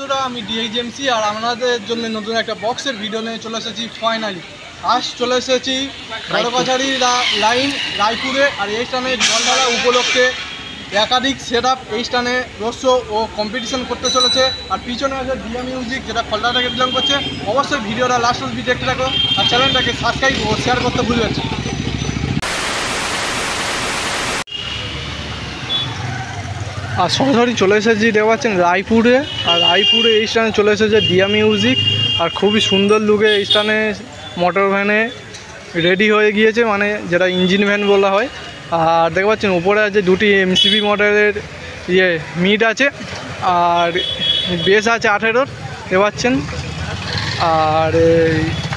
বন্ধুরা, আমি ডিএইচএমসি আর আপনাদের জন্য নতুন একটা বক্সের ভিডিও নিয়ে চলে এসেছি। ফাইনালি আজ চলে এসেছি বড়কাছারি লাইন রায়পুরে। আর এই স্থানে জল ঢালা উপলক্ষে একাধিক সেট আপ এই স্থানে রোড শো ও কম্পিটিশন করতে চলেছে। আর পিছনে আছে ডিয়া মিউজিক, যেটা ফলদাটাকে বিলং করছে। অবশ্যই ভিডিওটা লাস্ট অবধি দেখতে থাকো আর চ্যানেলটাকে সাবস্ক্রাইব ও শেয়ার করতে ভুলে যাচ্ছে। আর সরাসরি চলে এসেছি দেখতে পাচ্ছেন রায়পুরে। আর রায়পুরে এই স্থানে চলে এসেছে ডিয়া মিউজিক। আর খুবই সুন্দর লুকে এই স্থানে মোটর ভ্যানে রেডি হয়ে গিয়েছে, মানে যেটা ইঞ্জিন ভ্যান বলা হয়। আর দেখতে পাচ্ছেন উপরে আছে দুটি এমসিবি মডেলের মিড আছে, আর বেস আছে 18 দেখতে পাচ্ছেন। আর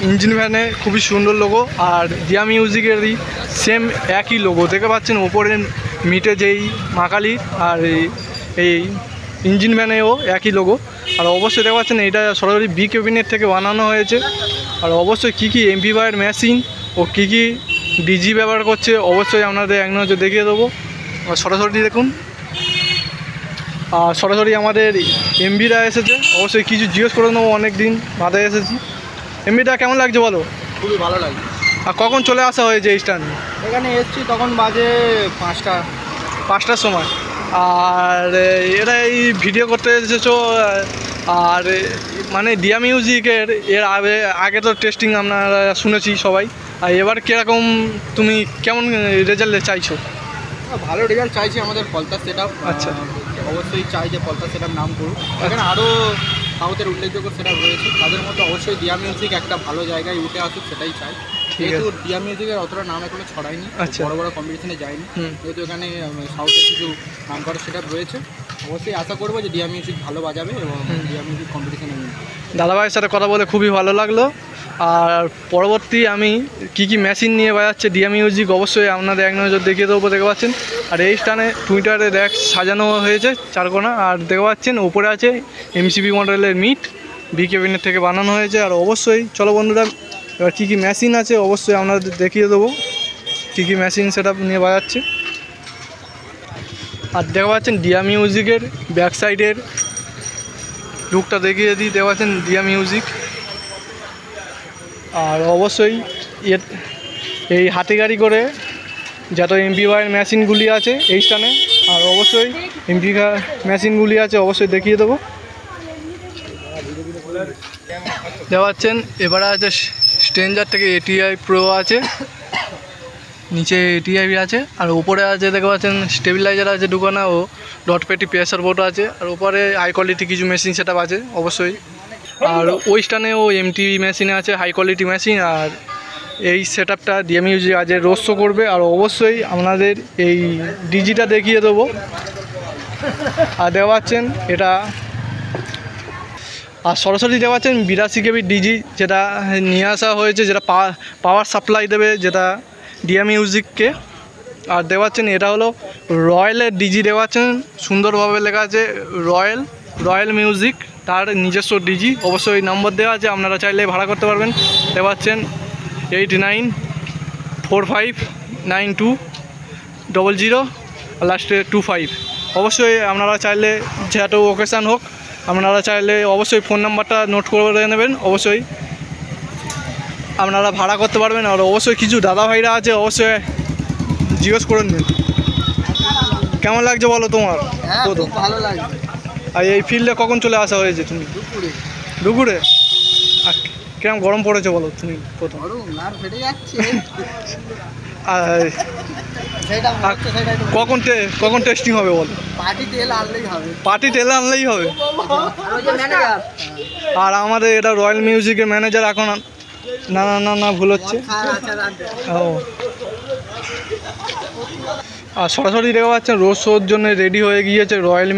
ইঞ্জিন ভ্যানে খুবই সুন্দর লোগো, আর ডিয়া মিউজিকেরই সেম একই লোগো দেখতে পাচ্ছেন উপরে মিটে যেই মাকালি, আর এই ইঞ্জিন ভ্যানেও একই লোগো। আর অবশ্যই দেখতে পাচ্ছেন এটা সরাসরি বি কেবিনেট থেকে বানানো হয়েছে। আর অবশ্যই কী কী এমপিওয়াইয়ের মেশিন ও কী কী ডিজি ব্যবহার করছে অবশ্যই আপনাদের এক নজর দেখিয়ে দেবো। আর সরাসরি দেখুন, আর সরাসরি আমাদের এমবিরা এসেছে। অবশ্যই কিছু জিজ্ঞেস করে নেবো, অনেক দিন বাদে এসেছি। এমবিটা কেমন লাগছে বলো? খুবই ভালো লাগছে। আর কখন চলে আসা হয়েছে এই স্ট্যান্ডে? এখানে এসেছি তখন বাজে 5টার সময়। আর এরা এই ভিডিও করতে এসেছো। আর মানে ডিয়া মিউজিকের আগে তো টেস্টিং আপনারা শুনেছি সবাই। আর এবার কীরকম তুমি কেমন রেজাল্ট চাইছো? ভালো রেজাল্ট চাইছি। আমাদের পলতার সেট আপ আচ্ছা, অবশ্যই চাই যে পলতার সেট আপ নাম করুক। এখানে আরও সাউথের উল্লেখযোগ্য সেট আপ রয়েছে, তাদের মধ্যে অবশ্যই ডিয়া মিউজিক একটা ভালো জায়গায় উঠে আসুক, সেটাই চাই। যেহেতু ডিয়া মিউজিকের অতটা নাম এখনো ছড়ায়নি, বড় বড় কম্পিটিশনে যায়নি, যেহেতু এখানে সাউথের কিছু নাম করা সেট আপ রয়েছে। অবশ্যই আশা করবো যে ডিয়া মিউজিক ভালো বাজাবে এবং ডিয়া মিউজিক কম্পিটিশনে নিয়ে। দাদাভাইয়ের সাথে কথা বলে খুবই ভালো লাগলো। আর পরবর্তী আমি কি কি মেশিন নিয়ে বাজাচ্ছে ডিয়া মিউজিক অবশ্যই আপনাদের এক নজর দেখিয়ে দেবো, দেখতে পাচ্ছেন। আর এই স্থানে টুইটারে সাজানো হয়েছে চারকোনা। আর দেখতে পাচ্ছেন উপরে আছে এমসিবি মডেলের মিট, বি কেবিনেট থেকে বানানো হয়েছে। আর অবশ্যই চলো বন্ধুরা, এবার কী কী মেশিন আছে অবশ্যই আপনাদের দেখিয়ে দেবো, কী কী মেশিন সেট আপ নিয়ে বাজাচ্ছে। আর দেখতে পাচ্ছেন ডিয়া মিউজিকের ব্যাক সাইডের লুকটা দেখিয়ে দিই, দেখতে পাচ্ছেন ডিয়া মিউজিক। আর অবশ্যই এই হাতে গাড়ি করে যত এমপিওয়াইয়ের মেশিনগুলি আছে এই স্থানে, আর অবশ্যই এমপি মেশিনগুলি আছে অবশ্যই দেখিয়ে দেবো। দেখতে পাচ্ছেন এবারে আছে স্ট্রেঞ্জার থেকে এটিআই প্রো আছে, নিচে এটিআই আছে। আর উপরে আছে দেখতে পাচ্ছেন স্টেবিলাইজার আছে ঢুকানো, ও ডট পেটি প্রেসার বোর্ড আছে। আর উপরে হাই কোয়ালিটি কিছু মেশিন সেট আপ আছে অবশ্যই। আর ওই স্টানেও এমটিভি মেশিনে আছে হাই কোয়ালিটি মেশিন। আর এই সেট আপটা ডিয়া মিউজিক আজ রোড শো করবে। আর অবশ্যই আপনাদের এই ডিজিটা দেখিয়ে দেবো। আর দেখতে পাচ্ছেন এটা, আর সরাসরি দেখতে পাচ্ছেন 82 কেবি ডিজি যেটা নিয়ে আসা হয়েছে, যেটা পাওয়ার সাপ্লাই দেবে যেটা ডিয়া মিউজিককে। আর দেখতে পাচ্ছেন এটা হলো রয়্যালের ডিজি, দেখতে পাচ্ছেন সুন্দরভাবে লেখা আছে রয়্যাল মিউজিক, তার নিজস্ব ডিজি। অবশ্যই নম্বর দেওয়া আছে, আপনারা চাইলে ভাড়া করতে পারবেন। দেখতে পাচ্ছেন 89459200 লাস্টে 25। অবশ্যই আপনারা চাইলে যেহেতু ওকেশান হোক, আপনারা চাইলে অবশ্যই ফোন নাম্বারটা নোট করে নেবেন, অবশ্যই আপনারা ভাড়া করতে পারবেন। আর অবশ্যই কিছু দাদা ভাইরা আছে অবশ্যই জিজ্ঞেস করে নেবেন। কেমন লাগছে বলো তোমার? খুব ভালো লাগছে। আর এই ফিল্ডে কখন চলে আসা হয়েছে তুমি? দুপুরে। আর কেমন গরম পড়েছে বলো তুমি প্রথম? আর কখন টেস্টিং হবে বলো? পার্টি তেল আনলেই হবে। আর আমাদের এটা রয়্যাল মিউজিকের ম্যানেজার এখন না ভুল হচ্ছে। ও, আর সরাসরি দেখতে পাচ্ছেন রোড শোর জন্য রেডি হয়ে গিয়েছে রয়্যাল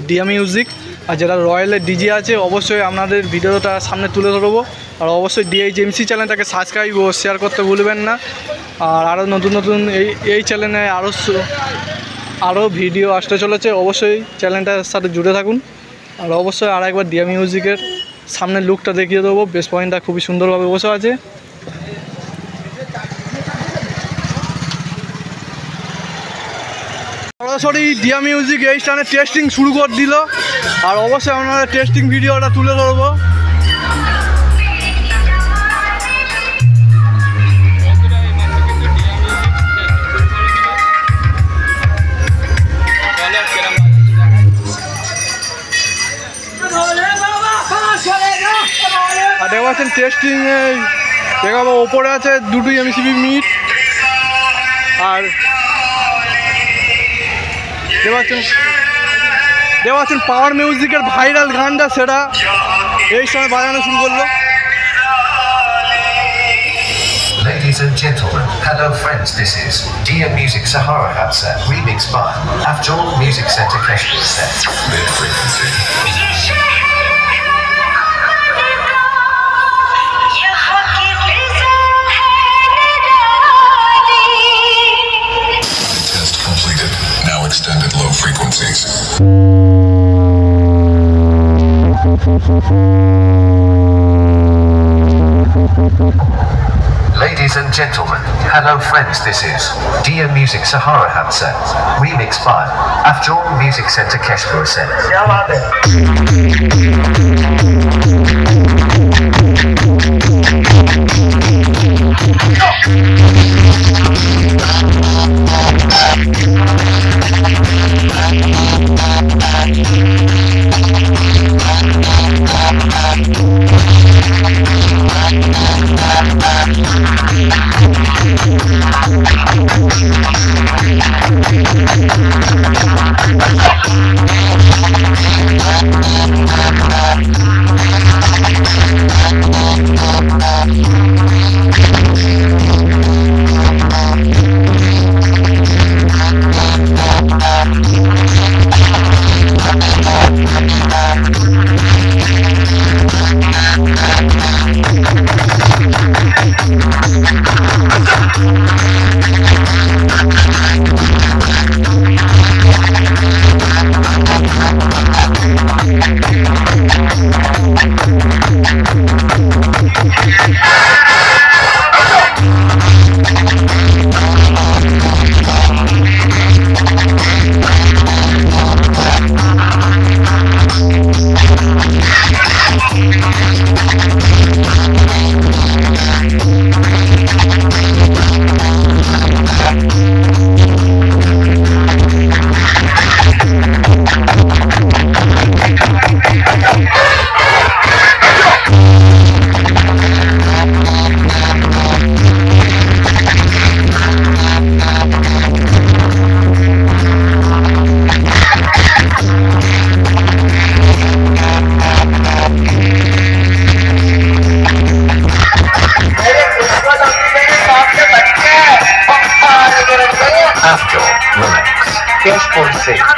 ডিয়া মিউজিক। আর যেটা রয়্যালের ডিজি আছে অবশ্যই আপনাদের ভিডিওটা সামনে তুলে ধরবো। আর অবশ্যই ডিএইচএমসি চ্যানেলটাকে সাবস্ক্রাইব ও শেয়ার করতে ভুলবেন না। আর আরও নতুন এই চ্যানেলে আরও ভিডিও আসতে চলেছে, অবশ্যই চ্যানেলটার সাথে জুড়ে থাকুন। আর অবশ্যই আর একবার ডিয়া মিউজিকের সামনের লুকটা দেখিয়ে দেবো। বেস পয়েন্টটা খুবই সুন্দরভাবে বসে আছে। সরাসরি ডিয়া মিউজিক এই স্থানে টেস্টিং শুরু করে দিল। আর অবশ্যই আপনারা টেস্টিং ভিডিওটা তুলে ধরবো। আর দেখতে পাচ্ছেন টেস্টিং দেখাবো, ওপরে আছে দুটো এমসিবি মিট। আর দেখতে পাচ্ছেন পাওয়ার মিউজিকের ভাইরাল গানটা সেটা এই সময় বাজানো শুরু করলো। Ladies and gentlemen, hello friends, this is Dia Music Sahara Habsa, remixed by Afjol Music Center Kashmir Set, mid-frequency. Test completed, now extended low frequencies. Ladies and gentlemen, hello friends, this is Dia Music Sahara Habsa, remixed by Afjol Music Center Kashmir Set. Afjol Remix, Cash for Sale.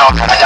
Ciao,